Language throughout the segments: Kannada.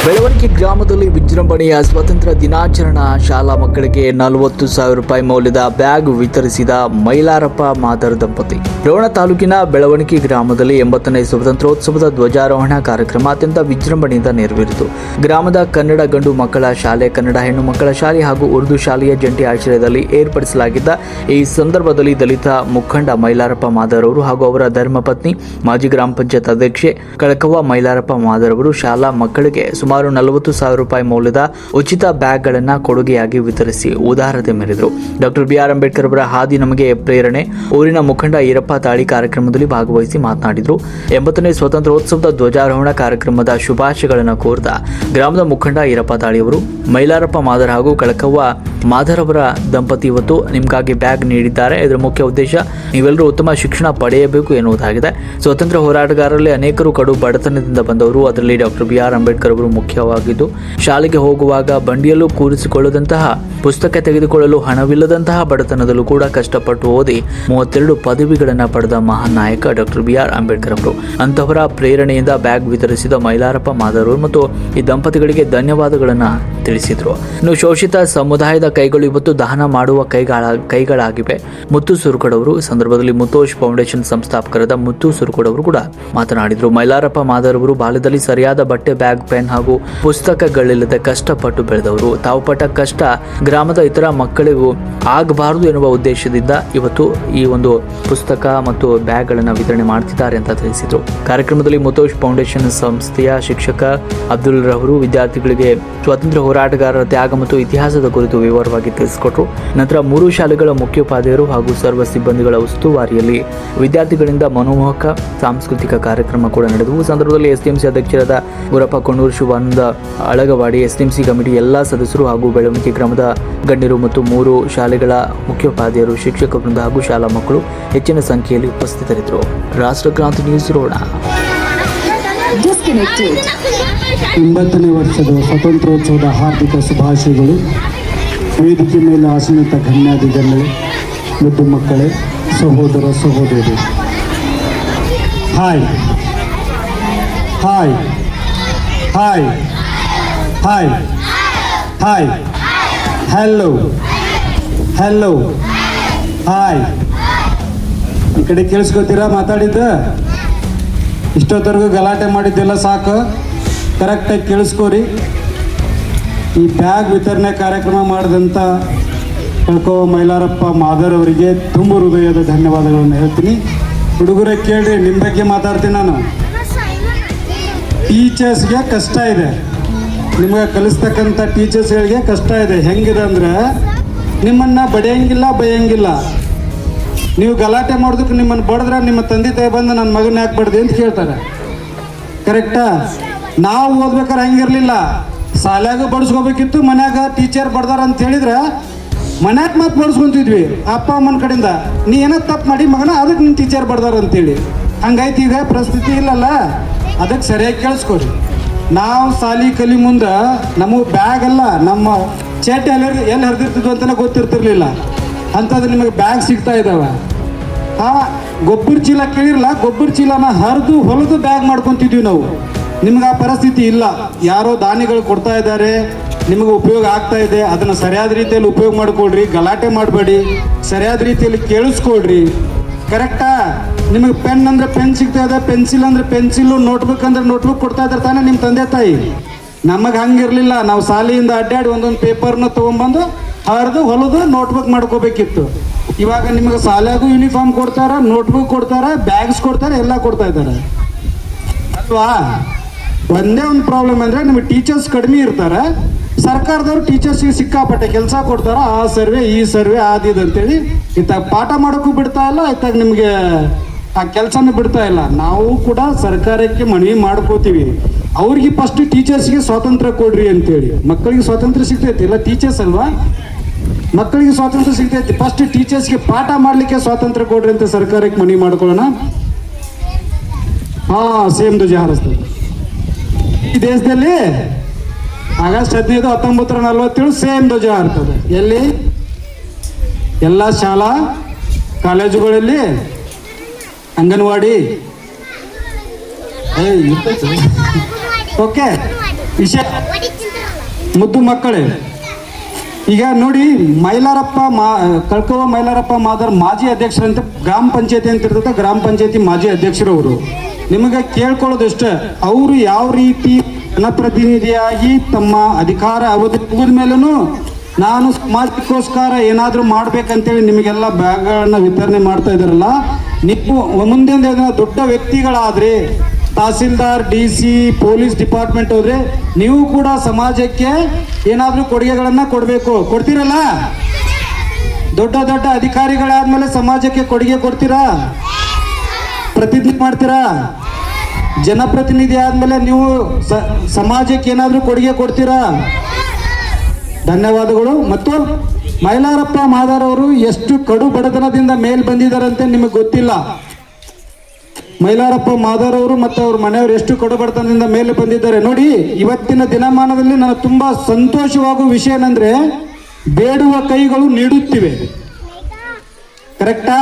ಬೆಳವಣಿಗೆ ಗ್ರಾಮದಲ್ಲಿ ವಿಜೃಂಭಣೆಯ ಸ್ವಾತಂತ್ರ್ಯ ದಿನಾಚರಣಾ ಶಾಲಾ ಮಕ್ಕಳಿಗೆ 40,000 ರೂಪಾಯಿ ಮೌಲ್ಯದ ಬ್ಯಾಗ್ ವಿತರಿಸಿದ ಮೈಲಾರಪ್ಪ ಮಾದರ್ ದಂಪತಿ. ರೋಣ ತಾಲೂಕಿನ ಬೆಳವಣಿಗೆ ಗ್ರಾಮದಲ್ಲಿ 80ನೇ ಸ್ವಾತಂತ್ರ್ಯೋತ್ಸವದ ಧ್ವಜಾರೋಹಣ ಕಾರ್ಯಕ್ರಮ ಅತ್ಯಂತ ವಿಜೃಂಭಣೆಯಿಂದ ನೆರವೇರಿತು. ಗ್ರಾಮದ ಕನ್ನಡ ಗಂಡು ಮಕ್ಕಳ ಶಾಲೆ, ಕನ್ನಡ ಹೆಣ್ಣು ಮಕ್ಕಳ ಶಾಲೆ ಹಾಗೂ ಉರ್ದು ಶಾಲೆಯ ಜಂಟಿ ಆಶ್ರಯದಲ್ಲಿ ಏರ್ಪಡಿಸಲಾಗಿದ್ದ ಈ ಸಂದರ್ಭದಲ್ಲಿ ದಲಿತ ಮುಖಂಡ ಮೈಲಾರಪ್ಪ ಮಾದರ್ ಅವರು ಹಾಗೂ ಅವರ ಧರ್ಮಪತ್ನಿ ಮಾಜಿ ಗ್ರಾಮ ಪಂಚಾಯತ್ ಅಧ್ಯಕ್ಷೆ ಕಳಕವ್ವ ಮೈಲಾರಪ್ಪ ಮಾದರ್ ಅವರು ಶಾಲಾ ಮಕ್ಕಳಿಗೆ ಸುಮಾರು 40,000 ರೂಪಾಯಿ ಮೌಲ್ಯದ ಉಚಿತ ಬ್ಯಾಗ್ಗಳನ್ನು ಕೊಡುಗೆಯಾಗಿ ವಿತರಿಸಿ ಉದಾರತೆ ಮೆರೆದರು. Doctor B R. ಅಂಬೇಡ್ಕರ್ ಅವರ ಹಾದಿ ನಮಗೆ ಪ್ರೇರಣೆ. ಊರಿನ ಮುಖಂಡ ಈರಪ್ಪ ತಾಳಿ ಕಾರ್ಯಕ್ರಮದಲ್ಲಿ ಭಾಗವಹಿಸಿ ಮಾತನಾಡಿದರು. 80ನೇ ಸ್ವಾತಂತ್ರ್ಯೋತ್ಸವದ ಧ್ವಜಾರೋಹಣ ಕಾರ್ಯಕ್ರಮದ ಶುಭಾಶಯಗಳನ್ನು ಕೋರಿದ ಗ್ರಾಮದ ಮುಖಂಡ ಈರಪ್ಪ ತಾಳಿ ಅವರು ಮೈಲಾರಪ್ಪ ಮಾದರ್ ಹಾಗೂ ಕಳಕವ್ವ ಮಾದರ್ ಅವರ ದಂಪತಿ ಇವತ್ತು ನಿಮಗಾಗಿ ಬ್ಯಾಗ್ ನೀಡಿದ್ದಾರೆ. ಇದರ ಮುಖ್ಯ ಉದ್ದೇಶ ನೀವೆಲ್ಲರೂ ಉತ್ತಮ ಶಿಕ್ಷಣ ಪಡೆಯಬೇಕು ಎನ್ನುವುದಾಗಿದೆ. ಸ್ವಾತಂತ್ರ್ಯ ಹೋರಾಟಗಾರರಲ್ಲಿ ಅನೇಕರು ಕಡು ಬಡತನದಿಂದ ಬಂದವರು. ಅದರಲ್ಲಿ ಡಾಕ್ಟರ್ ಬಿ.ಆರ್. ಅಂಬೇಡ್ಕರ್ ಅವರು ಮುಖ್ಯವಾಗಿದ್ದು, ಶಾಲೆಗೆ ಹೋಗುವಾಗ ಬಂಡಿಯಲ್ಲೂ ಕೂರಿಸಿಕೊಳ್ಳದಂತಹ, ಪುಸ್ತಕ ತೆಗೆದುಕೊಳ್ಳಲು ಹಣವಿಲ್ಲದಂತಹ ಬಡತನದಲ್ಲೂ ಕೂಡ ಕಷ್ಟಪಟ್ಟು ಓದಿ 32 ಪದವಿಗಳನ್ನು ಪಡೆದ ಮಹಾನ್ ನಾಯಕ ಡಾಕ್ಟರ್ ಬಿ.ಆರ್. ಅಂಬೇಡ್ಕರ್ ಅವರು. ಅಂತಹವರ ಪ್ರೇರಣೆಯಿಂದ ಬ್ಯಾಗ್ ವಿತರಿಸಿದ ಮೈಲಾರಪ್ಪ ಮಾದರ್ ಅವರು ಮತ್ತು ಈ ದಂಪತಿಗಳಿಗೆ ಧನ್ಯವಾದಗಳನ್ನು ತಿಳಿಸಿದರು. ಇನ್ನು ಶೋಷಿತ ಸಮುದಾಯದ ಕೈಗಳು ಇವತ್ತು ದಾನ ಮಾಡುವ ಕೈಗಳಾಗಿವೆ. ಮುತ್ತು ಸುರಕೋಡ್ ಅವರು ಸಂದರ್ಭದಲ್ಲಿ ಮುತ್ತೋಷ್ ಫೌಂಡೇಶನ್ ಸಂಸ್ಥಾಪಕರಾದ ಮುತ್ತು ಸುರಕೋಡ್ ಅವರು ಕೂಡ ಮಾತನಾಡಿದರು. ಮೈಲಾರಪ್ಪ ಮಾದರ್ ಅವರು ಬಾಲ್ಯದಲ್ಲಿ ಸರಿಯಾದ ಬಟ್ಟೆ, ಬ್ಯಾಗ್, ಪೆನ್ ಹಾಗೂ ಪುಸ್ತಕಗಳಿಲ್ಲದೆ ಕಷ್ಟಪಟ್ಟು ಬೆಳೆದವರು. ತಾವು ಪಟ್ಟ ಕಷ್ಟ ಗ್ರಾಮದ ಇತರ ಮಕ್ಕಳಿಗೂ ಆಗಬಾರದು ಎನ್ನುವ ಉದ್ದೇಶದಿಂದ ಇವತ್ತು ಈ ಒಂದು ಪುಸ್ತಕ ಮತ್ತು ಬ್ಯಾಗ್ಗಳನ್ನು ವಿತರಣೆ ಮಾಡ್ತಿದ್ದಾರೆ ಅಂತ ತಿಳಿಸಿದರು. ಕಾರ್ಯಕ್ರಮದಲ್ಲಿ ಮುತ್ತೋಷ್ ಫೌಂಡೇಶನ್ ಸಂಸ್ಥೆಯ ಶಿಕ್ಷಕ ಅಬ್ದುಲ್ ರವರು ವಿದ್ಯಾರ್ಥಿಗಳಿಗೆ ಸ್ವಾತಂತ್ರ್ಯ ಹೋರಾಟಗಾರರ ತ್ಯಾಗ ಮತ್ತು ಇತಿಹಾಸದ ಕುರಿತು ವಿವರವಾಗಿ ತಿಳಿಸಿಕೊಟ್ರು. ನಂತರ 3 ಶಾಲೆಗಳ ಮುಖ್ಯೋಪಾಧ್ಯಾಯರು ಹಾಗೂ ಸರ್ವ ಸಿಬ್ಬಂದಿಗಳ ಉಸ್ತುವಾರಿಯಲ್ಲಿ ವಿದ್ಯಾರ್ಥಿಗಳಿಂದ ಮನೋಮೋಹಕ ಸಾಂಸ್ಕೃತಿಕ ಕಾರ್ಯಕ್ರಮ ಕೂಡ ನಡೆದವು. ಸಂದರ್ಭದಲ್ಲಿ ಎಸ್ಟಿಎಂಸಿ ಅಧ್ಯಕ್ಷರಾದ ಗುರಪ್ಪ ಕೊಣ್ಣೂರು, ಶಿವಾನಂದ ಅಳಗವಾಡಿ, ಎಸ್ಟಿಎಂಸಿ ಕಮಿಟಿ ಎಲ್ಲ ಸದಸ್ಯರು ಹಾಗೂ ಬೆಳವಣಿಗೆ ಗ್ರಾಮದ ಗಣ್ಯರು ಮತ್ತು 3 ಶಾಲೆಗಳ ಮುಖ್ಯೋಪಾಧ್ಯಾಯರು, ಶಿಕ್ಷಕ ವೃಂದ ಹಾಗೂ ಶಾಲಾ ಮಕ್ಕಳು ಹೆಚ್ಚಿನ ಸಂಖ್ಯೆಯಲ್ಲಿ ಉಪಸ್ಥಿತರಿದ್ದರು. ರಾಷ್ಟ್ರಕ್ರಾಂತಿ ನ್ಯೂಸ್ ರೋಣ. 80ನೇ ವರ್ಷದ ಸ್ವಾತಂತ್ರ್ಯೋತ್ಸವದ ಹಾರ್ದಿಕ ಶುಭಾಶಯಗಳು. ವೇದಿಕೆ ಮೇಲೆ ಆಸೀನಿತ ಗಣ್ಯಾಧಿಕಾರಿಗಳೇ, ಮುದ್ದು ಮಕ್ಕಳೇ, ಸಹೋದರ ಸಹೋದರಿ, hi hi hi hi hi, hello hello, hi. ಈ ಕಡೆ ಕೇಳಿಸ್ಕೊತೀರಾ ಮಾತಾಡಿದ್ದ? ಇಷ್ಟೊತ್ತರೆಗೂ ಗಲಾಟೆ ಮಾಡಿದ್ದೆಲ್ಲ ಸಾಕು, ಕರೆಕ್ಟಾಗಿ ಕೇಳಿಸ್ಕೋರಿ. ಈ ಬ್ಯಾಗ್ ವಿತರಣೆ ಕಾರ್ಯಕ್ರಮ ಮಾಡಿದಂಥ ಕಳಕವ್ವ ಮೈಲಾರಪ್ಪ ಮಾದರ್ ಅವರಿಗೆ ತುಂಬ ಹೃದಯದ ಧನ್ಯವಾದಗಳನ್ನು ಹೇಳ್ತೀನಿ. ಹುಡುಗರೇ ಕೇಳ್ರಿ, ನಿಮ್ಮ ಬಗ್ಗೆ ಮಾತಾಡ್ತೀನಿ ನಾನು. ಟೀಚರ್ಸ್ಗೆ ಕಷ್ಟ ಇದೆ, ನಿಮಗೆ ಕಲಿಸ್ತಕ್ಕಂಥ ಟೀಚರ್ಸ್ಗಳಿಗೆ ಕಷ್ಟ ಇದೆ. ಹೆಂಗಿದೆ ಅಂದರೆ ನಿಮ್ಮನ್ನು ಬಡಿಯಂಗಿಲ್ಲ, ಬೈಯಂಗಿಲ್ಲ. ನೀವು ಗಲಾಟೆ ಮಾಡೋದಕ್ಕೆ ನಿಮ್ಮನ್ನು ಬಡಿದ್ರೆ ನಿಮ್ಮ ತಂದೆ ತಾಯಿ ಬಂದು ನನ್ನ ಮಗನ ಯಾಕೆ ಬಡ್ದೆ ಅಂತ ಕೇಳ್ತಾರೆ. ಕರೆಕ್ಟಾ? ನಾವು ಓದ್ಬೇಕಾದ್ರೆ ಹಂಗಿರಲಿಲ್ಲ. ಶಾಲ್ಯಾಗ ಬಡಿಸ್ಕೋಬೇಕಿತ್ತು, ಮನ್ಯಾಗ ಟೀಚರ್ ಬಡ್ದಾರ ಅಂತ ಹೇಳಿದ್ರೆ ಮನ್ಯಾಗ ಮಾತು ಬಡಿಸ್ಕೊಂತಿದ್ವಿ ಅಪ್ಪ ಅಮ್ಮನ ಕಡೆಯಿಂದ. ನೀ ಏನೋ ತಪ್ಪು ಮಾಡಿ ಮಗನ, ಅದಕ್ಕೆ ನಿನ್ನ ಟೀಚರ್ ಬಡ್ದಾರ ಅಂತೇಳಿ. ಹಂಗಾಯ್ತು. ಈಗ ಪರಿಸ್ಥಿತಿ ಇಲ್ಲಲ್ಲ, ಅದಕ್ಕೆ ಸರಿಯಾಗಿ ಕೇಳಿಸ್ಕೊರಿ. ನಾವು ಶಾಲಿ ಕಲಿ ಮುಂದೆ ನಮಗೆ ಬ್ಯಾಗ್ ಅಲ್ಲ, ನಮ್ಮ ಚೇಟೆ ಎಲ್ಲಿ ಹರಿದಿರ್ತಿದ್ವು ಅಂತಲೇ ಗೊತ್ತಿರ್ತಿರ್ಲಿಲ್ಲ. ಅಂಥದ್ದು ನಿಮಗೆ ಬ್ಯಾಗ್ ಸಿಗ್ತಾ ಇದ್ದಾವೆ. ಗೊಬ್ಬರ ಚೀಲ ಕೇಳಿರಲ್ಲ, ಗೊಬ್ಬರ ಚೀಲನ ಹರಿದು ಹೊಲಿದು ಬ್ಯಾಗ್ ಮಾಡ್ಕೊತಿದ್ವಿ ನಾವು. ನಿಮ್ಗೆ ಆ ಪರಿಸ್ಥಿತಿ ಇಲ್ಲ. ಯಾರೋ ದಾನಿಗಳು ಕೊಡ್ತಾ ಇದ್ದಾರೆ, ನಿಮಗೆ ಉಪಯೋಗ ಆಗ್ತಾ ಇದೆ, ಅದನ್ನು ಸರಿಯಾದ ರೀತಿಯಲ್ಲಿ ಉಪಯೋಗ ಮಾಡಿಕೊಡ್ರಿ. ಗಲಾಟೆ ಮಾಡಬೇಡಿ, ಸರಿಯಾದ ರೀತಿಯಲ್ಲಿ ಕೇಳಿಸ್ಕೊಡ್ರಿ. ಕರೆಕ್ಟಾ? ನಿಮಗೆ ಪೆನ್ ಅಂದರೆ ಪೆನ್ ಸಿಗ್ತಾ ಇದೆ, ಪೆನ್ಸಿಲ್ ಅಂದರೆ ಪೆನ್ಸಿಲು, ನೋಟ್ಬುಕ್ ಅಂದರೆ ನೋಟ್ಬುಕ್ ಕೊಡ್ತಾ ಇದ್ದಾರೆ ತಾನೇ ನಿಮ್ಮ ತಂದೆ ತಾಯಿ. ನಮಗೆ ಹಂಗಿರಲಿಲ್ಲ. ನಾವು ಶಾಲೆಯಿಂದ ಅಡ್ಡಾಡಿ ಒಂದೊಂದು ಪೇಪರ್ನ ತೊಗೊಂಬಂದು ಹರಿದು ಹೊಲಿದು ನೋಟ್ಬುಕ್ ಮಾಡ್ಕೋಬೇಕಿತ್ತು. ಇವಾಗ ನಿಮಗೆ ಶಾಲೆಗೂ ಯೂನಿಫಾರ್ಮ್ ಕೊಡ್ತಾರೆ, ನೋಟ್ಬುಕ್ ಕೊಡ್ತಾರೆ, ಬ್ಯಾಗ್ಸ್ ಕೊಡ್ತಾರೆ, ಎಲ್ಲ ಕೊಡ್ತಾ ಇದ್ದಾರೆ ಅಲ್ವಾ? ಒಂದೇ ಒಂದು ಪ್ರಾಬ್ಲಮ್ ಅಂದರೆ ನಿಮಗೆ ಟೀಚರ್ಸ್ ಕಡಿಮೆ ಇರ್ತಾರೆ. ಸರ್ಕಾರದವ್ರು ಟೀಚರ್ಸ್ಗೆ ಸಿಕ್ಕಾಪಟ್ಟೆ ಕೆಲಸ ಕೊಡ್ತಾರೆ. ಆ ಸರ್ವೆ, ಈ ಸರ್ವೆ, ಆದಿದು ಅಂತೇಳಿ ಇತ್ತಾಗ ಪಾಠ ಮಾಡೋಕ್ಕೂ ಬಿಡ್ತಾ ಇಲ್ಲ, ಇತ್ತಾಗ ನಿಮಗೆ ಆ ಕೆಲಸನೂ ಬಿಡ್ತಾ ಇಲ್ಲ. ನಾವು ಕೂಡ ಸರ್ಕಾರಕ್ಕೆ ಮನವಿ ಮಾಡ್ಕೋತೀವಿ, ಅವ್ರಿಗೆ ಫಸ್ಟ್ ಟೀಚರ್ಸ್ಗೆ ಸ್ವಾತಂತ್ರ್ಯ ಕೊಡ್ರಿ ಅಂತೇಳಿ. ಮಕ್ಕಳಿಗೆ ಸ್ವಾತಂತ್ರ್ಯ ಸಿಗ್ತೈತಿ ಇಲ್ಲ, ಟೀಚರ್ಸ್ ಅಲ್ವಾ? ಮಕ್ಕಳಿಗೆ ಸ್ವಾತಂತ್ರ್ಯ ಸಿಗ್ತೈತಿ, ಫಸ್ಟ್ ಟೀಚರ್ಸ್ಗೆ ಪಾಠ ಮಾಡಲಿಕ್ಕೆ ಸ್ವಾತಂತ್ರ್ಯ ಕೊಡ್ರಿ ಅಂತ ಸರ್ಕಾರಕ್ಕೆ ಮನವಿ ಮಾಡ್ಕೊಳ್ಳೋಣ. ಸೇಮ್ ಧ್ವಜ ಹಾರಿಸ್ತದೆ ಈ ದೇಶದಲ್ಲಿ. ಆಗಸ್ಟ್ 15, 1947 ಸೇಮ್ ಧ್ವಜ ಹಾರ್ತದೆ. ಎಲ್ಲಿ? ಎಲ್ಲ ಶಾಲಾ ಕಾಲೇಜುಗಳಲ್ಲಿ ಅಂಗನವಾಡಿ ಓಕೆ ವಿಷಯ ಮುದ್ದು ಮಕ್ಕಳೇ. ಈಗ ನೋಡಿ ಮೈಲಾರಪ್ಪ ಕಳ್ಕುವ ಮೈಲಾರಪ್ಪ ಮಾದರ್ ಮಾಜಿ ಅಧ್ಯಕ್ಷರಂತೆ ಗ್ರಾಮ ಪಂಚಾಯತಿ ಅಂತ ಇರ್ತದೆ, ಗ್ರಾಮ ಪಂಚಾಯತಿ ಮಾಜಿ ಅಧ್ಯಕ್ಷರವರು. ನಿಮಗೆ ಕೇಳ್ಕೊಳ್ಳೋದಷ್ಟೇ, ಅವರು ಯಾವ ರೀತಿ ಜನಪ್ರತಿನಿಧಿಯಾಗಿ ತಮ್ಮ ಅಧಿಕಾರ ಅವಧಿ ಮುಗಿದ ಮೇಲೂ ನಾನು ಸಮಾಜಕ್ಕೋಸ್ಕರ ಏನಾದರೂ ಮಾಡ್ಬೇಕಂತೇಳಿ ನಿಮಗೆಲ್ಲ ಬ್ಯಾಗ್ಗಳನ್ನ ವಿತರಣೆ ಮಾಡ್ತಾ ಇದ್ದಾರಲ್ಲ, ನೀವು ಮುಂದೆ ದೊಡ್ಡ ವ್ಯಕ್ತಿಗಳಾದ್ರೆ ತಹಸೀಲ್ದಾರ್, DC, ಪೊಲೀಸ್ ಡಿಪಾರ್ಟ್ಮೆಂಟ್ ಹೋದ್ರೆ ನೀವು ಕೂಡ ಸಮಾಜಕ್ಕೆ ಏನಾದರೂ ಕೊಡುಗೆಗಳನ್ನು ಕೊಡಬೇಕು. ಕೊಡ್ತೀರಲ್ಲ? ದೊಡ್ಡ ದೊಡ್ಡ ಅಧಿಕಾರಿಗಳಾದ್ಮೇಲೆ ಸಮಾಜಕ್ಕೆ ಕೊಡುಗೆ ಕೊಡ್ತೀರಾ? ಪ್ರತಿನಿಧಿ ಮಾಡ್ತೀರಾ? ಜನಪ್ರತಿನಿಧಿ ಆದ್ಮೇಲೆ ನೀವು ಸಮಾಜಕ್ಕೆ ಏನಾದರೂ ಕೊಡುಗೆ ಕೊಡ್ತೀರಾ? ಧನ್ಯವಾದಗಳು. ಮತ್ತು ಮೈಲಾರಪ್ಪ ಮಾದಾರ್ ಅವರು ಎಷ್ಟು ಕಡು ಬಡತನದಿಂದ ಮೇಲ್ ಬಂದಿದ್ದಾರಂತೆ ನಿಮಗೆ ಗೊತ್ತಿಲ್ಲ. ಮೈಲಾರಪ್ಪ ಮಾದಾರ್ ಅವರು ಮತ್ತು ಅವ್ರ ಮನೆಯವರು ಎಷ್ಟು ಕಡು ಬಡತನದಿಂದ ಮೇಲೆ ಬಂದಿದ್ದಾರೆ ನೋಡಿ. ಇವತ್ತಿನ ದಿನಮಾನದಲ್ಲಿ ನನಗೆ ತುಂಬಾ ಸಂತೋಷವಾಗುವ ವಿಷಯ ಏನಂದ್ರೆ, ಬೇಡುವ ಕೈಗಳು ನೀಡುತ್ತಿವೆ. ಕರೆಕ್ಟಾ?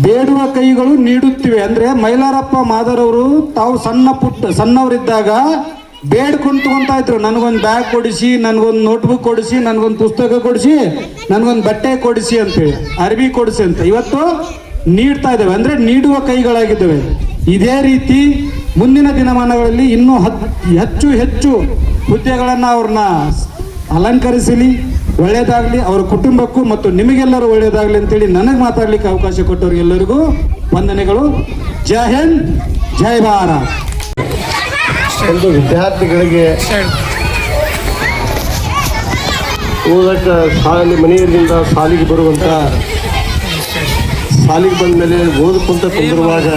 ಬೇಡುವ ಕೈಗಳು ನೀಡುತ್ತಿವೆ ಅಂದ್ರೆ ಮೈಲಾರಪ್ಪ ಮಾದಾರ್ ಅವರು ತಾವು ಸಣ್ಣವರಿದ್ದಾಗ ಬೇಡ್ಕೊಂಡು ತಗೊಂತಾ ಇದ್ರು, ನನಗೊಂದು ಬ್ಯಾಗ್ ಕೊಡಿಸಿ, ನನಗೊಂದು ನೋಟ್ಬುಕ್ ಕೊಡಿಸಿ, ನನಗೊಂದು ಪುಸ್ತಕ ಕೊಡಿಸಿ, ನನಗೊಂದು ಬಟ್ಟೆ ಕೊಡಿಸಿ ಅಂತೇಳಿ, ಅರ್ಬಿ ಕೊಡಿಸಿ ಅಂತ. ಇವತ್ತು ನೀಡ್ತಾ ಇದ್ದೇವೆ ಅಂದ್ರೆ ನೀಡುವ ಕೈಗಳಾಗಿದ್ದೇವೆ. ಇದೇ ರೀತಿ ಮುಂದಿನ ದಿನಮಾನಗಳಲ್ಲಿ ಇನ್ನೂ ಹೆಚ್ಚು ಹುದ್ದೆಗಳನ್ನು ಅವ್ರನ್ನ ಅಲಂಕರಿಸಲಿ, ಒಳ್ಳೆಯದಾಗಲಿ, ಅವರ ಕುಟುಂಬಕ್ಕೂ ಮತ್ತು ನಿಮಗೆಲ್ಲರೂ ಒಳ್ಳೆಯದಾಗಲಿ ಅಂತೇಳಿ ನನಗೆ ಮಾತಾಡ್ಲಿಕ್ಕೆ ಅವಕಾಶ ಕೊಟ್ಟವ್ರಿಗೆಲ್ಲರಿಗೂ ವಂದನೆಗಳು. ಜೈ ಹಿಂದ್, ಜೈ ಭಾರತ್. ಒಂದು ವಿದ್ಯಾರ್ಥಿಗಳಿಗೆ ಓದಕ್ಕೆ ಮನೆಯಿಂದ ಶಾಲೆಗೆ ಬರುವಂಥ, ಶಾಲೆಗೆ ಬಂದ ಮೇಲೆ ಓದ್ಕೊಂತ ಕುಂದಿರುವಾಗ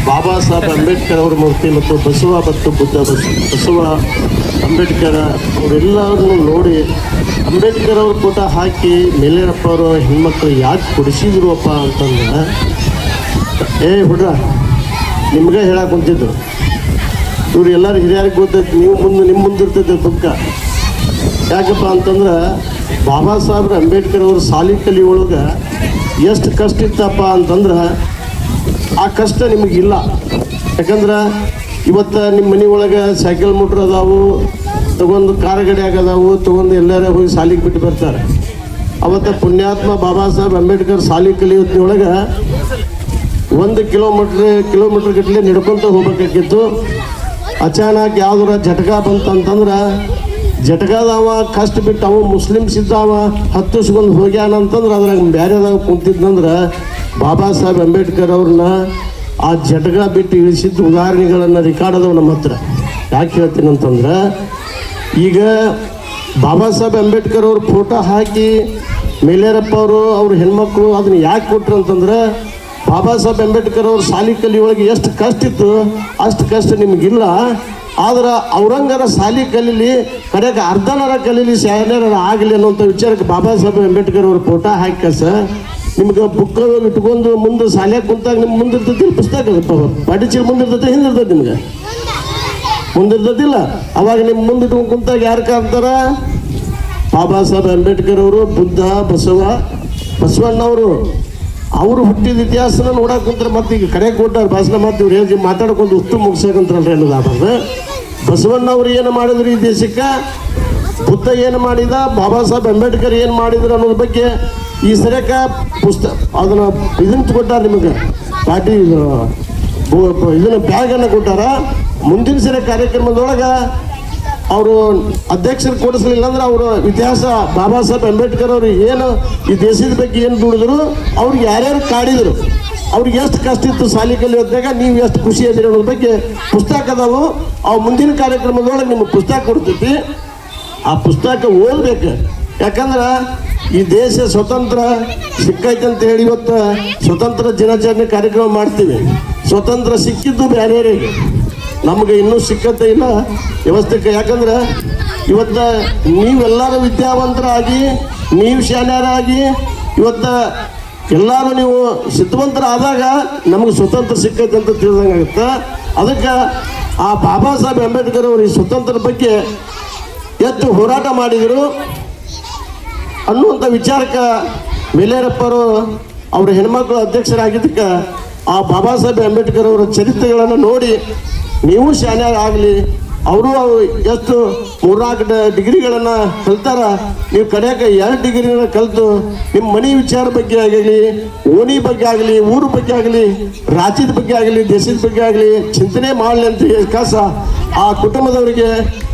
ಬಾಬಾ ಸಾಹೇಬ್ ಅಂಬೇಡ್ಕರ್ ಅವರ ಮೂರ್ತಿ ಮತ್ತು ಬಸವ ಮತ್ತು ಬಸವ ಅಂಬೇಡ್ಕರ್ ಅವರೆಲ್ಲರನ್ನು ನೋಡಿ ಅಂಬೇಡ್ಕರ್ ಅವ್ರ ಫೋಟೋ ಹಾಕಿ ಮೈಲಾರಪ್ಪ ಅವರು ಹೆಣ್ಮಕ್ಳು ಯಾಕೆ ಕೊಡಿಸಿದ್ರುವಪ್ಪ ಅಂತಂದ್ರೆ, ಹುಡ್ರ ನಿಮ್ಗೆ ಹೇಳಕ್ಕೆ ಕುಂತಿದ್ರು, ಇವ್ರು ಎಲ್ಲರೂ ಹಿರಿಯರಿಗೆ ಗೊತ್ತೈತಿ, ನೀವು ನಿಮ್ಮ ಮುಂದೆ ಇರ್ತೈತೆ ದುಃಖ. ಯಾಕಪ್ಪ ಅಂತಂದ್ರೆ ಬಾಬಾ ಸಾಹೇಬ್ರ ಅಂಬೇಡ್ಕರ್ ಅವರು ಶಾಲೆ ಕಲಿಯೊಳಗೆ ಎಷ್ಟು ಕಷ್ಟ ಇತ್ತಪ್ಪ ಅಂತಂದ್ರೆ ಆ ಕಷ್ಟ ನಿಮಗಿಲ್ಲ. ಯಾಕಂದ್ರೆ ಇವತ್ತು ನಿಮ್ಮ ಮನೆ ಒಳಗೆ ಸೈಕಲ್ ಮೋಟ್ರ್ ಅದಾವು, ತಗೊಂಡು ಕಾರ್ ಗಾಡಿ ಆಗದಾವು, ತಗೊಂಡು ಎಲ್ಲರೂ ಹೋಗಿ ಶಾಲೆಗೆ ಬಿಟ್ಟು ಬರ್ತಾರೆ. ಅವತ್ತು ಪುಣ್ಯಾತ್ಮ ಬಾಬಾ ಸಾಹೇಬ್ ಅಂಬೇಡ್ಕರ್ ಶಾಲೆ ಕಲಿಯೋದ್ರೊಳಗೆ 1 ಕಿಲೋಮೀಟ್ರ್ ಗಟ್ಟಲೆ ನಡ್ಕೊತ ಹೋಗ್ಬೇಕಾಗಿತ್ತು. ಅಚಾನಕ್ ಯಾವ್ದಾರ ಜಟಕ ಬಂತಂತಂದ್ರೆ ಜಟಕದವ ಕಷ್ಟ ಬಿಟ್ಟು ಅವ ಮುಸ್ಲಿಮ್ಸ್ ಇದ್ದಾವ ಹತ್ತಿಸ್ಕೊಂಡು ಹೋಗ್ಯಾನಂತಂದ್ರೆ ಅದ್ರಾಗ ಬೇರೆದಾಗ ಕುಂತಿದ್ನಂದ್ರೆ ಬಾಬಾ ಸಾಹೇಬ್ ಅಂಬೇಡ್ಕರ್ ಅವ್ರನ್ನ ಆ ಜಟಕ ಬಿಟ್ಟು ಇಳಿಸಿದ ಉದಾಹರಣೆಗಳನ್ನು ರೆಕಾರ್ಡ್ ಅದಾವ ನಮ್ಮ ಹತ್ರ. ಯಾಕೆ ಹೇಳ್ತೀನಿ ಅಂತಂದ್ರೆ, ಈಗ ಬಾಬಾ ಸಾಹೇಬ್ ಅಂಬೇಡ್ಕರ್ ಅವ್ರ ಫೋಟೋ ಹಾಕಿ ಮೈಲಾರಪ್ಪ ಅವರು ಅವ್ರ ಹೆಣ್ಮಕ್ಳು ಅದನ್ನ ಯಾಕೆ ಕೊಟ್ರು ಅಂತಂದ್ರೆ, ಬಾಬಾ ಸಾಹೇಬ್ ಅಂಬೇಡ್ಕರ್ ಅವ್ರ ಶಾಲೆ ಕಲಿಯೊಳಗೆ ಎಷ್ಟು ಕಷ್ಟ ಇತ್ತು ಅಷ್ಟು ಕಷ್ಟ ನಿಮಗಿಲ್ಲ. ಆದ್ರೆ ಔರಂಗರ ಶಾಲೆ ಕಲೀಲಿ, ಕಡೆಗೆ ಅರ್ಧನರ ಕಲೀಲಿ, ಶಾಲೆನರ ಆಗಲಿ ಅನ್ನೋಂಥ ವಿಚಾರಕ್ಕೆ ಬಾಬಾ ಸಾಹೇಬ್ ಅಂಬೇಡ್ಕರ್ ಅವ್ರ ಫೋಟೋ ಹಾಕಿ ನಿಮ್ಗೆ ಬುಕ್ ಇಟ್ಕೊಂಡು ಮುಂದೆ ಶಾಲೆಗೆ ಕುಂತಾಗ ನಿಮ್ಮ ಮುಂದಿರ್ತೈತಿ ಪುಸ್ತಕ ಪಾಟಿಚೀಲ ಮುಂದಿರ್ತೈತೆ, ಹಿಂದಿರ್ತೈತಿ, ನಿಮ್ಗೆ ಮುಂದಿರ್ತೈತಿಲ್ಲ. ಅವಾಗ ನಿಮ್ಮ ಮುಂದೆ ಇಟ್ಕೊಂಡು ಕುಂತಾಗ ಯಾರು ಕಾಣ್ತಾರ? ಬಾಬಾ ಸಾಹೇಬ್ ಅಂಬೇಡ್ಕರ್ ಅವರು, ಬುದ್ಧ, ಬಸವಣ್ಣವರು. ಅವರು ಹುಟ್ಟಿದ ಇತಿಹಾಸನ ನೋಡಕ್ಕೆ ಕುಂತಾರೆ. ಮತ್ತೆ ಈಗ ಕಡೆ ಕೊಟ್ಟಾರ ಭಾಷಣ ಮಾತು ಇವ್ರು ಹೇಳಿ ಮಾತಾಡ್ಕೊಂಡು ಉತ್ತು ಮುಗಿಸಕಂತಾರಲ್ರಿ ಅನ್ನೋದಾದ್ರೆ, ಬಸವಣ್ಣವ್ರು ಏನು ಮಾಡಿದ್ರು ಈ ದೇಶಕ್ಕೆ, ಬುದ್ಧ ಏನು ಮಾಡಿದ, ಬಾಬಾ ಸಾಹೇಬ್ ಅಂಬೇಡ್ಕರ್ ಏನು ಮಾಡಿದ್ರು ಅನ್ನೋದ್ರ ಬಗ್ಗೆ ಈ ಸರಿಯಕ್ಕೆ ಅದನ್ನು ಇದನ್ನು ಕೊಟ್ಟಾರ ನಿಮಗೆ ಪಾರ್ಟಿ ಇದನ್ನು ಬ್ಯಾಗನ್ನು ಕೊಟ್ಟಾರ. ಮುಂದಿನ ಸರಿ ಕಾರ್ಯಕ್ರಮದೊಳಗೆ ಅವರು ಅಧ್ಯಕ್ಷರು ಕೊಡಿಸ್ಲಿಲ್ಲ ಅಂದ್ರೆ ಅವರು ಇತಿಹಾಸ ಬಾಬಾ ಸಾಹೇಬ್ ಅಂಬೇಡ್ಕರ್ ಅವರು ಏನು ಈ ದೇಶದ ಬಗ್ಗೆ ಏನು ದುಡಿದ್ರು, ಅವ್ರಿಗೆ ಯಾರ್ಯಾರು ಕಾಡಿದ್ರು, ಅವ್ರಿಗೆ ಎಷ್ಟು ಕಷ್ಟ ಇತ್ತು ಶಾಲೆ ಕಲಿಯೋದ್ರಾಗ, ನೀವು ಎಷ್ಟು ಖುಷಿ ಇದ್ದೀರಿ ಅನ್ನೋದ್ರ ಬಗ್ಗೆ ಪುಸ್ತಕ ಅದಾವು. ಅವು ಮುಂದಿನ ಕಾರ್ಯಕ್ರಮದೊಳಗೆ ನಿಮಗೆ ಪುಸ್ತಕ ಕೊಡ್ತೈತಿ. ಆ ಪುಸ್ತಕ ಓದ್ಬೇಕು. ಯಾಕಂದ್ರೆ ಈ ದೇಶ ಸ್ವತಂತ್ರ ಸಿಕ್ಕೈತೆ ಅಂತ ಹೇಳಿ ಇವತ್ತು ಸ್ವತಂತ್ರ ದಿನಾಚರಣೆ ಕಾರ್ಯಕ್ರಮ ಮಾಡ್ತೀವಿ. ಸ್ವತಂತ್ರ ಸಿಕ್ಕಿದ್ದು ಬೇರೆಯವರಿಗೆ, ನಮಗೆ ಇನ್ನೂ ಸಿಕ್ಕತ್ತೆ ಇಲ್ಲ ವ್ಯವಸ್ಥೆಗೆ. ಯಾಕಂದ್ರೆ ಇವತ್ತು ನೀವೆಲ್ಲರೂ ವಿದ್ಯಾವಂತರಾಗಿ, ನೀವು ಶಾಲೆಯರಾಗಿ, ಇವತ್ತು ಎಲ್ಲರೂ ನೀವು ಸಿದ್ಧವಂತರಾದಾಗ ನಮಗೆ ಸ್ವತಂತ್ರ ಸಿಕ್ಕೈತೆ ಅಂತ ತಿಳಿದಂಗೆ ಆಗುತ್ತೆ. ಅದಕ್ಕೆ ಆ ಬಾಬಾ ಸಾಹೇಬ್ ಅಂಬೇಡ್ಕರ್ ಅವರು ಈ ಸ್ವತಂತ್ರ ಬಗ್ಗೆ ಎಷ್ಟು ಹೋರಾಟ ಮಾಡಿದರು ಅನ್ನುವಂಥ ವಿಚಾರಕ್ಕೆ ಮೇಲೇರಪ್ಪರು ಅವರು ಹೆಣ್ಮಕ್ಳು ಅಧ್ಯಕ್ಷರಾಗಿದ್ದಕ್ಕೆ ಆ ಬಾಬಾ ಸಾಹೇಬ್ ಅಂಬೇಡ್ಕರ್ ಅವರ ಚರಿತ್ರೆಗಳನ್ನು ನೋಡಿ ನೀವು ಶಾಲೆ ಆಗಲಿ, ಅವರು ಎಷ್ಟು 3-4 ಡಿಗ್ರಿಗಳನ್ನು ಕಲ್ತಾರ, ನೀವು ಕಡೆಯಾಗ 2 ಡಿಗ್ರಿನ ಕಲಿತು ನಿಮ್ಮ ಮನೆ ವಿಚಾರ ಬಗ್ಗೆ ಆಗಲಿ, ಓಣಿ ಬಗ್ಗೆ ಆಗಲಿ, ಊರ ಬಗ್ಗೆ ಆಗಲಿ, ರಾಜ್ಯದ ಬಗ್ಗೆ ಆಗಲಿ, ದೇಶದ ಬಗ್ಗೆ ಆಗಲಿ ಚಿಂತನೆ ಮಾಡಲಿ ಅಂತ ಕಾಸ ಆ ಕುಟುಂಬದವರಿಗೆ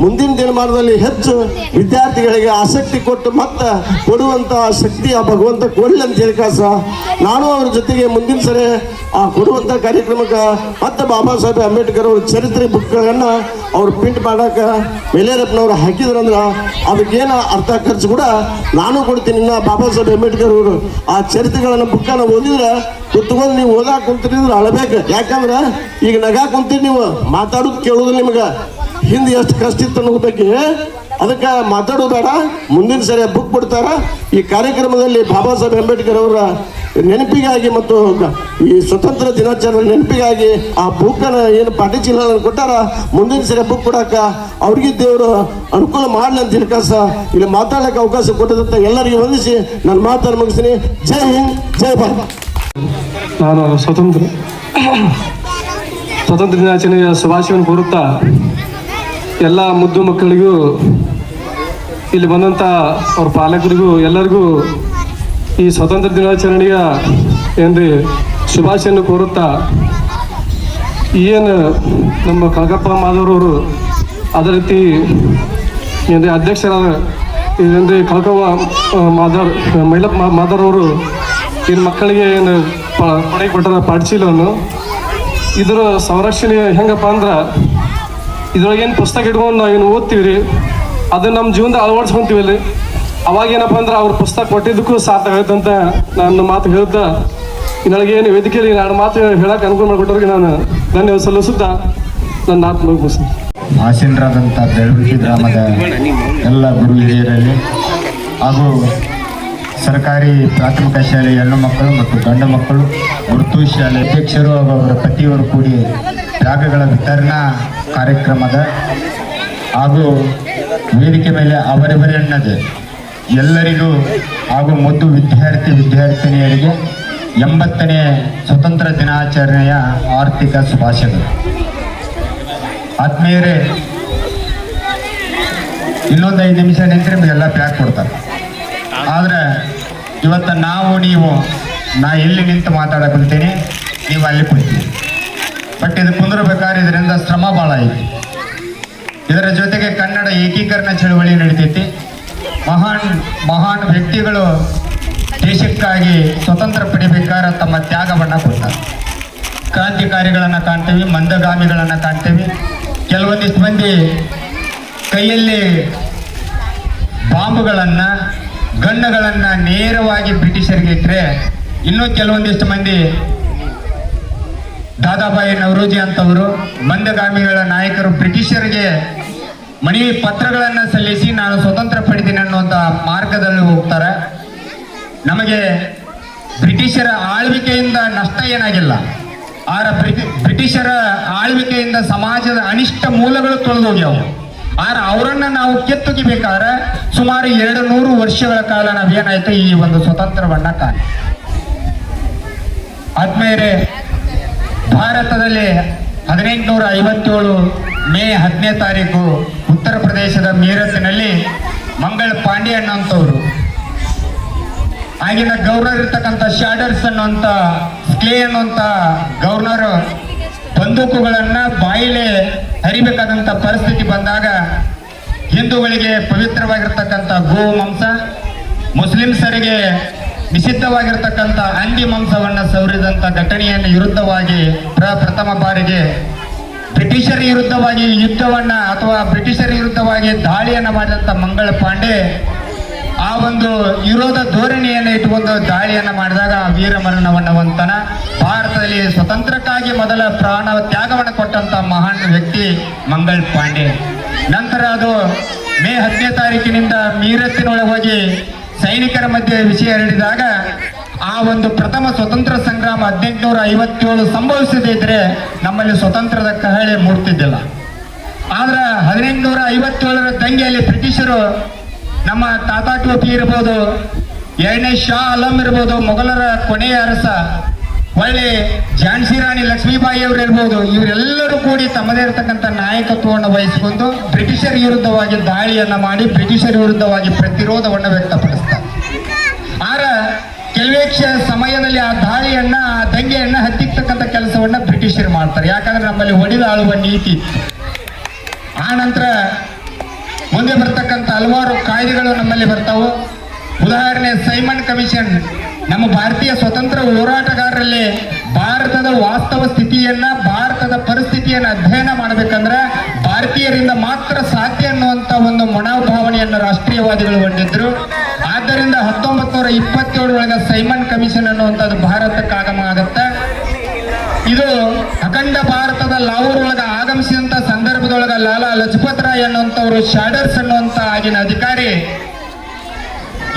ಮುಂದಿನ ದಿನಮಾನದಲ್ಲಿ ಹೆಚ್ಚು ವಿದ್ಯಾರ್ಥಿಗಳಿಗೆ ಆಸಕ್ತಿ ಕೊಟ್ಟು ಮತ್ತೆ ಕೊಡುವಂಥ ಶಕ್ತಿ ಆ ಭಗವಂತ ಕೊಡಲಿ ಅಂತ ಹೇಳಿ ಕಾಸ ನಾನು ಅವ್ರ ಜೊತೆಗೆ ಮುಂದಿನ ಸರಿ ಆ ಕೊಡುವಂಥ ಕಾರ್ಯಕ್ರಮಕ್ಕೆ ಮತ್ತೆ ಬಾಬಾ ಸಾಹೇಬ್ ಅಂಬೇಡ್ಕರ್ ಅವ್ರ ಚರಿತ್ರೆ ಬುಕ್ಗಳನ್ನು ಅವ್ರು ಪ್ರಿಂಟ್ ಮಾಡಕ್ಕೆ ಮೇಲೇರಪ್ಪನವ್ರು ಹಾಕಿದ್ರಂದ್ರೆ ಅದಕ್ಕೇನು ಅರ್ಥ ಖರ್ಚು ಕೂಡ ನಾನು ಕೊಡ್ತೀನಿ. ಇನ್ನು ಬಾಬಾ ಸಾಹೇಬ್ ಅಂಬೇಡ್ಕರ್ ಅವರು ಆ ಚರಿತ್ರೆಗಳನ್ನು ಬುಕ್ಕನ್ನು ಓದಿದ್ರೆ ಕುತ್ಕೊಂಡು ನೀವು ಓದಾಕ ಕುಂತಿರಿದ್ರೆ ಅಳಬೇಕು. ಯಾಕಂದ್ರೆ ಈಗ ನಗಾಕ್ ಕುಂತೀರಿ, ನೀವು ಮಾತಾಡೋದು ಕೇಳೋದು ನಿಮ್ಗೆ ಹಿಂದೆ ಎಷ್ಟು ಕಷ್ಟ ಇತ್ತು ಅನ್ನೋದ್ರ ಬಗ್ಗೆ ಅದಕ್ಕೆ ಮಾತಾಡೋದು ಬೇಡ. ಮುಂದಿನ ಸರಿ ಬುಕ್ ಬಿಡ್ತಾರ. ಈ ಕಾರ್ಯಕ್ರಮದಲ್ಲಿ ಬಾಬಾ ಸಾಹೇಬ್ ಅಂಬೇಡ್ಕರ್ ಅವರ ನೆನಪಿಗಾಗಿ ಮತ್ತು ಈ ಸ್ವತಂತ್ರ ದಿನಾಚರಣೆ ನೆನಪಿಗಾಗಿ ಆ ಬುಕ್ಕನ್ನು ಏನು ಪಾಠಚೀಲ ಕೊಟ್ಟಾರ, ಮುಂದಿನ ಸರಿ ಬುಕ್ ಕೊಡಾಕ ಅವ್ರಿಗೆ ದೇವರು ಅನುಕೂಲ ಮಾಡಲಿ ಅಂತ ಹೇಳ್ಕಾಸ ಇಲ್ಲಿ ಮಾತಾಡಕ್ಕೆ ಅವಕಾಶ ಕೊಟ್ಟದಂತ ಎಲ್ಲರಿಗೂ ವಂದಿಸಿ ನನ್ನ ಮಾತನ್ನು ಮುಗಿಸ್ತೀನಿ. ಜೈ ಹಿಂದ್, ಜೈ ಭಾರತ್. ನಾನು ಸ್ವತಂತ್ರ ದಿನಾಚರಣೆಯ ಶುಭಾಶಯವನ್ನು ಕೋರುತ್ತಾ ಎಲ್ಲ ಮುದ್ದು ಮಕ್ಕಳಿಗೂ ಇಲ್ಲಿ ಬಂದಂಥ ಅವ್ರ ಪಾಲಕರಿಗೂ ಎಲ್ಲರಿಗೂ ಈ ಸ್ವತಂತ್ರ ದಿನಾಚರಣೆಯ ಏನ್ರಿ ಶುಭಾಶಯನ್ನು ಕೋರುತ್ತಾ, ಏನು ನಮ್ಮ ಕಾಕಪ್ಪ ಮಾಧವರವರು ಅದೇ ರೀತಿ ಏನ್ರಿ ಅಧ್ಯಕ್ಷರಾದ ಇದೇನ್ರಿ ಕಾಕವ್ವ ಮೈಲಪ್ಪ ಮಾಧವರವರು ಏನು ಮಕ್ಕಳಿಗೆ ಏನು ಕೊಡುಗೆ ಕೊಟ್ಟಾರ ಪಾಠಶೀಲವನ್ನು. ಇದರ ಸಂರಕ್ಷಣೆ ಹೆಂಗಪ್ಪ ಅಂದ್ರೆ ಇದ್ರೊಳಗೇನು ಪುಸ್ತಕ ಇಟ್ಕೊಂಡು ನಾವೇನು ಓದ್ತೀವಿ ರೀ, ಅದನ್ನ ನಮ್ಮ ಜೀವನದಾಗ ಅಳವಡಿಸ್ಕೊಂತೀವಿ ಅಲ್ಲಿ. ಅವಾಗೇನಪ್ಪ ಅಂದ್ರೆ ಅವ್ರ ಪುಸ್ತಕ ಕೊಟ್ಟಿದ್ದಕ್ಕೂ ಸಾಕಾಗುತ್ತೆ ಅಂತ ನನ್ನ ಮಾತು ಹೇಳ್ತಾ ನನಗೇನು ವೇದಿಕೆಯಲ್ಲಿ 2 ಮಾತು ಹೇಳಕ್ಕೆ ಅನುಕೂಲ ಮಾಡಿಕೊಟ್ಟವ್ರಿಗೆ ನಾನು ಧನ್ಯವಾದ ಸಲ್ಲಿಸುತ್ತಾ ನನ್ನ ಮಾತು ಮುಗಿಸ್ತೀನಿ. ಆಸೀನರಾದಂಥ ಬೆಳವಣಿಗೆ ಗ್ರಾಮದ ಎಲ್ಲ ಗುರು ಹಿರಿಯರಲ್ಲಿ ಹಾಗೂ ಸರ್ಕಾರಿ ಪ್ರಾಥಮಿಕ ಶಾಲೆ ಹೆಣ್ಣು ಮಕ್ಕಳು ಮತ್ತು ಗಂಡು ಮಕ್ಕಳು, ಗುರುತು ಶಾಲೆ ಅಧ್ಯಕ್ಷರು ಹಾಗೂ ಅವರ ಪತಿಯವರು ಕೂಡಿ ಜಾಗಗಳ ವಿತರಣಾ ಕಾರ್ಯಕ್ರಮದ ಹಾಗೂ ವೇದಿಕೆ ಮೇಲೆ ಅವರಿವರೆನ್ನದೆ ಎಲ್ಲರಿಗೂ ಹಾಗೂ ಮುದ್ದು ವಿದ್ಯಾರ್ಥಿನಿಯರಿಗೆ 80ನೇ ಸ್ವತಂತ್ರ ದಿನಾಚರಣೆಯ ಆರ್ಥಿಕ ಶುಭಾಶಯಗಳು. ಆತ್ಮೀಯರೇ, ಇನ್ನೊಂದು 5 ನಿಮಿಷ ನಿಂತರೆ ನಿಮಗೆಲ್ಲ ಪ್ಯಾಕ್ ಕೊಡ್ತಾರೆ. ಆದರೆ ಇವತ್ತು ನೀವು ನಾ ಎಲ್ಲಿ ನಿಂತು ಮಾತಾಡಕುಂತೀನಿ, ನೀವು ಅಲ್ಲಿ ಕುಂತೀವಿ. ಬಟ್ ಇದು ಕುಂದಿರ್ಬೇಕಾದ್ರೆ ಇದರಿಂದ ಶ್ರಮ ಭಾಳ ಐತಿ. ಇದರ ಜೊತೆಗೆ ಕನ್ನಡ ಏಕೀಕರಣ ಚಳವಳಿ ನಡೀತೈತಿ. ಮಹಾನ್ ವ್ಯಕ್ತಿಗಳು ದೇಶಕ್ಕಾಗಿ ಸ್ವತಂತ್ರ ಪಡಿಬೇಕಾದ್ರೆ ತಮ್ಮ ತ್ಯಾಗವನ್ನು ಕೊಡ್ತಾರೆ. ಕ್ರಾಂತಿಕಾರಿಗಳನ್ನು ಕಾಣ್ತೀವಿ, ಮಂದಗಾಮಿಗಳನ್ನು ಕಾಣ್ತೀವಿ. ಕೆಲವೊಂದಿಷ್ಟು ಮಂದಿ ಕೈಯಲ್ಲಿ ಬಾಂಬುಗಳನ್ನು, ಗನ್ನುಗಳನ್ನು ನೇರವಾಗಿ ಬ್ರಿಟಿಷರಿಗೆ ಇಟ್ಟರೆ, ಇನ್ನೂ ಕೆಲವೊಂದಿಷ್ಟು ಮಂದಿ ದಾದಾಬಾಯಿ ನವರೋಜಿ ಅಂತವರು ಮಂದಗಾಮಿಗಳ ನಾಯಕರು ಬ್ರಿಟಿಷರಿಗೆ ಮನವಿ ಪತ್ರಗಳನ್ನು ಸಲ್ಲಿಸಿ ನಾನು ಸ್ವತಂತ್ರ ಪಡೆದಿನಿ ಅನ್ನುವಂಥ ಮಾರ್ಗದಲ್ಲಿ ಹೋಗ್ತಾರೆ. ನಮಗೆ ಬ್ರಿಟಿಷರ ಆಳ್ವಿಕೆಯಿಂದ ನಷ್ಟ ಏನಾಗಿಲ್ಲ, ಆದ್ರೆ ಬ್ರಿಟಿಷರ ಆಳ್ವಿಕೆಯಿಂದ ಸಮಾಜದ ಅನಿಷ್ಟ ಮೂಲಗಳು ತೊಳೆದೋಗ್ಯಾವು. ಆದ್ರೆ ಅವರನ್ನ ನಾವು ಕಿತ್ತೊಗಿಬೇಕಾದ್ರೆ ಸುಮಾರು 200 ವರ್ಷಗಳ ಕಾಲ ನಾವೇನಾಯ್ತು ಈ ಒಂದು ಸ್ವತಂತ್ರವನ್ನ ಕಾಣಿ. ಆತ್ಮೀಯರೇ, ಭಾರತದಲ್ಲಿ 1857 ಮೇ 10ನೇ ತಾರೀಕು ಉತ್ತರ ಪ್ರದೇಶದ ಮೀರತ್ತಿನಲ್ಲಿ ಮಂಗಳ ಪಾಂಡೆ ಅನ್ನುವಂಥವ್ರು, ಆಗಿನ ಗವರ್ನರ್ ಇರ್ತಕ್ಕಂಥ ಶಾಡರ್ಸ್ ಅನ್ನುವಂಥ ಸ್ಕ್ಲೇ ಅನ್ನುವಂಥ ಗವರ್ನರ್ ಬಂದೂಕುಗಳನ್ನ ಬಾಯಿಲೆ ಹರಿಬೇಕಾದಂಥ ಪರಿಸ್ಥಿತಿ ಬಂದಾಗ ಹಿಂದೂಗಳಿಗೆ ಪವಿತ್ರವಾಗಿರ್ತಕ್ಕಂಥ ಗೋ ಮಾಂಸ, ಮುಸ್ಲಿಮ್ಸರಿಗೆ ನಿಷಿದ್ಧವಾಗಿರ್ತಕ್ಕಂಥ ಹಂದಿ ಮಾಂಸವನ್ನು ಸವರಿದಂಥ ಘಟನೆಯನ್ನು ವಿರುದ್ಧವಾಗಿ ಪ್ರಥಮ ಬಾರಿಗೆ ಬ್ರಿಟಿಷರ ವಿರುದ್ಧವಾಗಿ ಯುದ್ಧವನ್ನ ಅಥವಾ ಬ್ರಿಟಿಷರ ವಿರುದ್ಧವಾಗಿ ದಾಳಿಯನ್ನು ಮಾಡಿದಂಥ ಮಂಗಳ ಪಾಂಡೆ ಆ ಒಂದು ವಿರೋಧ ಧೋರಣೆಯನ್ನು ಇಟ್ಟುಕೊಂಡು ದಾಳಿಯನ್ನು ಮಾಡಿದಾಗ ವೀರ ಮರಣವನ್ನು ಹೊಂದನ. ಭಾರತದಲ್ಲಿ ಸ್ವತಂತ್ರಕ್ಕಾಗಿ ಮೊದಲ ಪ್ರಾಣ ತ್ಯಾಗವನ್ನು ಕೊಟ್ಟಂತ ಮಹಾನ್ ವ್ಯಕ್ತಿ ಮಂಗಳ ಪಾಂಡೆ. ನಂತರ ಅದು ಮೇ 10ನೇ ತಾರೀಕಿನಿಂದ ಮೀರತ್ತಿನೊಳಗೆ ಹೋಗಿ ಸೈನಿಕರ ಮಧ್ಯೆ ವಿಷಯ ಹರಡಿದಾಗ ಆ ಒಂದು ಪ್ರಥಮ ಸ್ವತಂತ್ರ ಸಂಗ್ರಾಮ 1857 ಸಂಭವಿಸದೇ ಇದ್ರೆ ನಮ್ಮಲ್ಲಿ ಸ್ವತಂತ್ರದ ಕಹಳೆ ಮೂಡ್ತಿದ್ದಿಲ್ಲ. ಆದ್ರೆ 1857 ದಂಗೆಯಲ್ಲಿ ಬ್ರಿಟಿಷರು ನಮ್ಮ ತಾತಾ ಟೋಪಿ ಇರ್ಬೋದು, ಎರಡನೇ ಶಾ ಆಲಂ ಇರ್ಬೋದು, ಮೊಘಲರ ಕೊನೆಯ ಅರಸ, ಒಳ್ಳೆ ಝಾನ್ಸಿ ರಾಣಿ ಲಕ್ಷ್ಮೀಬಾಯಿ ಅವರು ಇರ್ಬೋದು, ಇವರೆಲ್ಲರೂ ಕೂಡಿ ತಮ್ಮದೇ ಇರತಕ್ಕಂಥ ನಾಯಕತ್ವವನ್ನು ವಹಿಸಿಕೊಂಡು ಬ್ರಿಟಿಷರ ವಿರುದ್ಧವಾಗಿ ದಾಳಿಯನ್ನ ಮಾಡಿ ಬ್ರಿಟಿಷರ ವಿರುದ್ಧವಾಗಿ ಪ್ರತಿರೋಧವನ್ನು ವ್ಯಕ್ತಪಡಿಸ್ತಾರೆ. ಆರ ಕೆಲವೇ ಸಮಯದಲ್ಲಿ ಆ ದಾಳಿಯನ್ನ, ಆ ದಂಗೆಯನ್ನ ಹತ್ತಿಕ್ಕತಕ್ಕಂಥ ಕೆಲಸವನ್ನ ಬ್ರಿಟಿಷರು ಮಾಡ್ತಾರೆ. ಯಾಕಂದ್ರೆ ನಮ್ಮಲ್ಲಿ ಹೊಡೆದ ಆಳುವ ನೀತಿ. ಆ ನಂತರ ಮುಂದೆ ಬರ್ತಕ್ಕಂಥ ಹಲವಾರು ಕಾಯ್ದೆಗಳು ನಮ್ಮಲ್ಲಿ ಬರ್ತಾವೆ. ಉದಾಹರಣೆ ಸೈಮನ್ ಕಮಿಷನ್. ನಮ್ಮ ಭಾರತೀಯ ಸ್ವತಂತ್ರ ಹೋರಾಟಗಾರರಲ್ಲಿ ಭಾರತದ ವಾಸ್ತವ ಸ್ಥಿತಿಯನ್ನ, ಭಾರತದ ಪರಿಸ್ಥಿತಿಯನ್ನು ಅಧ್ಯಯನ ಮಾಡಬೇಕಂದ್ರೆ ಭಾರತೀಯರಿಂದ ಮಾತ್ರ ಸಾಧ್ಯ ಅನ್ನುವಂತ ಒಂದು ಮನೋಭಾವನೆಯನ್ನು ರಾಷ್ಟ್ರೀಯವಾದಿಗಳು ಹೊಂದಿದ್ರು. ಆದ್ದರಿಂದ 1927 ಸೈಮನ್ ಕಮಿಷನ್ ಅನ್ನುವಂಥದ್ದು ಭಾರತಕ್ಕೆ ಆಗಮ ಆಗತ್ತೆ. ಇದು ಅಖಂಡ ಭಾರತದ ಲಾಹೋರ್ ಒಳಗ ಆಗಮಿಸಿದಂತ ಸಂದರ್ಭದೊಳಗ ಲಾಲಾ ಲಜಪತ್ ರಾಯ್ ಅನ್ನುವಂಥವ್ರು, ಶಾಡರ್ಸ್ ಅನ್ನುವಂತ ಆಗಿನ ಅಧಿಕಾರಿ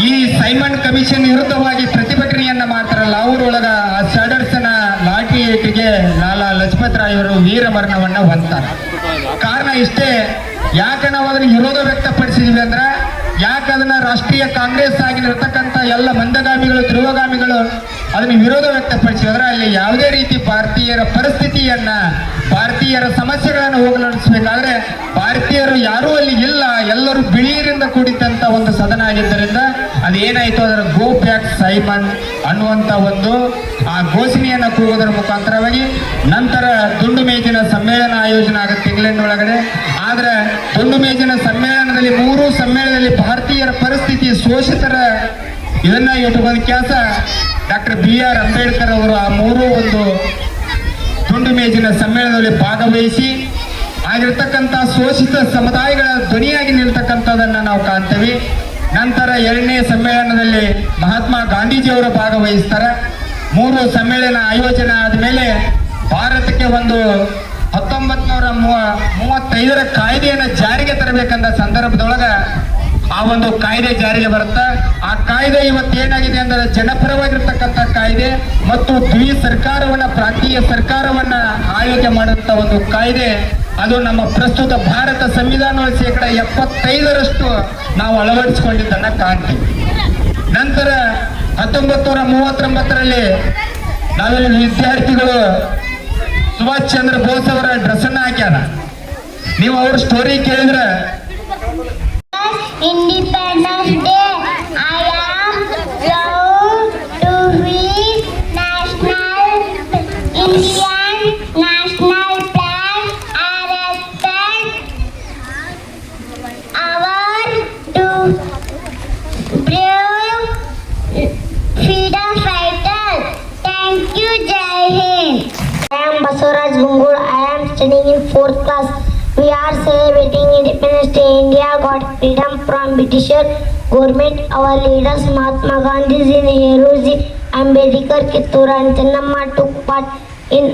ಈ ಸೈಮನ್ ಕಮಿಷನ್ ವಿರುದ್ಧವಾಗಿ ಪ್ರತಿಭಟನೆಯನ್ನ ಮಾಡ್ತಾರೆ. ಲಾಹೋರ್ ಒಳಗ ಆ ಶಾಡರ್ಸ್ನ ಲಾಠಿ ಏಟಿಗೆ ಲಾಲಾ ಲಜಪತ್ ರಾಯ್ ಅವರು ವೀರ ಮರಣವನ್ನ ಹೊಂದ್ತಾರೆ. ಕಾರಣ ಇಷ್ಟೇ, ಯಾಕೆ ನಾವು ಅದನ್ನ ವಿರೋಧ ವ್ಯಕ್ತಪಡಿಸಿದ್ವಿ ಅಂದ್ರೆ, ಯಾಕೆ ಅದನ್ನ ರಾಷ್ಟ್ರೀಯ ಕಾಂಗ್ರೆಸ್ ಆಗಿರತಕ್ಕಂಥ ಎಲ್ಲ ಮಂದಗಾಮಿಗಳು, ಧ್ರುವಗಾಮಿಗಳು ಅದನ್ನ ವಿರೋಧ ವ್ಯಕ್ತಪಡಿಸಿದ್ರೆ ಅಲ್ಲಿ ಯಾವುದೇ ರೀತಿ ಭಾರತೀಯರ ಪರಿಸ್ಥಿತಿಯನ್ನ, ಭಾರತೀಯರ ಸಮಸ್ಯೆಗಳನ್ನು ಹೋಗಲಾಡಿಸಬೇಕಾದ್ರೆ ಭಾರತೀಯರು ಯಾರೂ ಅಲ್ಲಿ ಇಲ್ಲ, ಎಲ್ಲರೂ ಬಿಳಿಯರಿಂದ ಕೂಡಿದಂತ ಒಂದು ಸದನ ಆಗಿದ್ದರಿಂದ ಅದೇನಾಯ್ತು, ಅದರ ಗೋ ಬ್ಯಾಕ್ ಸೈಮನ್ ಅನ್ನುವಂತ ಒಂದು ಆ ಘೋಷಣೆಯನ್ನ ಕೂಗೋದರ ಮುಖಾಂತರವಾಗಿ ನಂತರ ದುಂಡು ಮೇಜಿನ ಸಮ್ಮೇಳನ ಆಯೋಜನೆ ಆಗುತ್ತೆ ಇಂಗ್ಲೆಂಡ್ ಒಳಗಡೆ. ಆದ್ರೆ ದುಂಡು ಮೇಜಿನ ಸಮ್ಮೇಳನದಲ್ಲಿ 3 ಸಮ್ಮೇಳನದಲ್ಲಿ ಭಾರತೀಯರ ಪರಿಸ್ಥಿತಿ, ಶೋಷಿತರ ಇದನ್ನ ಇಟ್ಟುಕೊಂಡ ಕೆಲಸ ಡಾಕ್ಟರ್ BR ಅಂಬೇಡ್ಕರ್ ಅವರು ಆ 3 ಒಂದು ತುಂಡು ಮೇಜಿನ ಸಮ್ಮೇಳನದಲ್ಲಿ ಭಾಗವಹಿಸಿ ಆಗಿರ್ತಕ್ಕಂಥ ಶೋಷಿತ ಸಮುದಾಯಗಳ ಧ್ವನಿಯಾಗಿ ನಿಲ್ತಕ್ಕಂಥದನ್ನ ನಾವು ಕಾಣ್ತೇವೆ. ನಂತರ 2ನೇ ಸಮ್ಮೇಳನದಲ್ಲಿ ಮಹಾತ್ಮ ಗಾಂಧೀಜಿಯವರು ಭಾಗವಹಿಸ್ತಾರೆ. 3 ಸಮ್ಮೇಳನ ಆಯೋಜನೆ ಆದಮೇಲೆ ಭಾರತಕ್ಕೆ ಒಂದು 1935 ಕಾಯ್ದೆಯನ್ನು ಜಾರಿಗೆ ತರಬೇಕಂದ ಸಂದರ್ಭದೊಳಗ ಆ ಒಂದು ಕಾಯ್ದೆ ಜಾರಿಗೆ ಬರುತ್ತೆ. ಆ ಕಾಯ್ದೆ ಇವತ್ತೇನಾಗಿದೆ ಅಂದ್ರೆ ಜನಪರವಾಗಿರ್ತಕ್ಕಂಥ ಕಾಯ್ದೆ ಮತ್ತು ಸರ್ಕಾರವನ್ನ, ಪ್ರಾಂತೀಯ ಸರ್ಕಾರವನ್ನ ಆಳ್ವಿಕೆ ಮಾಡುವಂತ ಒಂದು ಕಾಯ್ದೆ. ಅದು ನಮ್ಮ ಪ್ರಸ್ತುತ ಭಾರತ ಸಂವಿಧಾನದ 75% ನಾವು ಅಳವಡಿಸಿಕೊಂಡಿದ್ದನ್ನ ಕಾಣ್ತೀವಿ. ನಂತರ 1939ರಲ್ಲಿ ನಾವೆಲ್ಲ ವಿದ್ಯಾರ್ಥಿಗಳು ಸುಭಾಷ್ ಚಂದ್ರ ಬೋಸ್ ಅವರ ಡ್ರೆಸ್ ಅನ್ನ ಹಾಕ್ಯಾರ. ನೀವು ಅವ್ರ ಸ್ಟೋರಿ ಕೇಳಿದ್ರೆ Independence Day. I am proud to be Indian national flag. I respect our brave freedom fighters. Thank you, Jai Hind. I am Basuraj Gungur. I am studying in 4th class. We are celebrating Independence Day. India got freedom from British government. Our leaders Mahatma Gandhi, Nehruji, Ambedkar, Kittura and Channamma took part in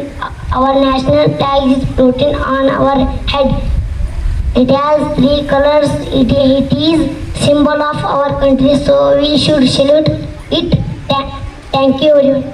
our national flag is floating on our head. It has 3 colors. It is symbol of our country, so we should salute it. Thank you everyone.